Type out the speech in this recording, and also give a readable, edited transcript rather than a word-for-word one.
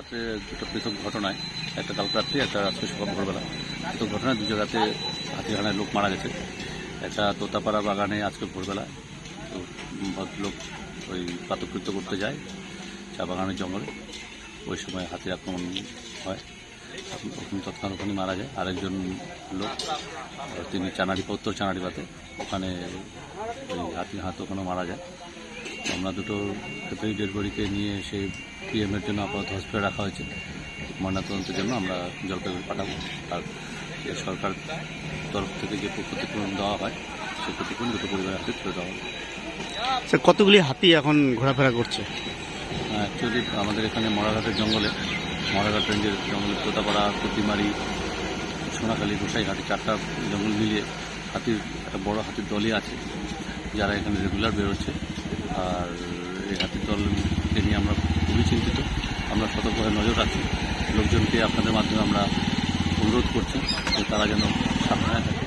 রাত্রে দুটো পৃথক ঘটনায়, একটা কাল রাত্রে, একটা আজকে সকাল ভোরবেলা, পৃথক ঘটনায় দু জায়গাতে হাতিহানায় লোক মারা গেছে। একটা তোতাপাড়া বাগানে আজকে ভোরবেলা তো ভদ্রলোক ওই প্রাতকৃত্য করতে যায় চা বাগানের জঙ্গলে, ওই সময় হাতির আক্রমণ হয়, ওখানে তৎক্ষণাৎ ওখানে মারা যায়। আরেকজন লোক তিনি উত্তর চানাড়িপাতে, ওখানে ওই হাত ওখানে মারা যায়। আমরা দুটো ক্ষেত্রেই ডেড বডিকে নিয়ে সেই পিএমের জন্য আপাতত হসপিটালে রাখা হয়েছে। ময়নাতদন্তের জন্য আমরা জলপাইগুড়ি পাঠাবো। আর সরকার তরফ থেকে যে ক্ষতিপূরণ দেওয়া হয় সেই ক্ষতিপূরণ দুটো পরিবারের হাতে তুলে দেওয়া হবে। স্যার, কতগুলি হাতি এখন ঘোরাফেরা করছে? অ্যাকচুয়ালি আমাদের এখানে মরাঘাটের জঙ্গলে, মরাঘাট রেঞ্জের জঙ্গলে তোতাপাড়া, কুটিমারি, সোনাখালী, গোসাইঘাটি, 4টা জঙ্গল মিলিয়ে হাতির একটা বড় হাতির দলই আছে যারা এখানে রেগুলার বেরোচ্ছে। আর এই হাতির দলকে নিয়ে আমরা খুবই চিন্তিত। আমরা সতর্কভাবে নজর রাখছি। লোকজনকে আপনাদের মাধ্যমে আমরা অনুরোধ করছি যে তারা যেন সাবধানে থাকে।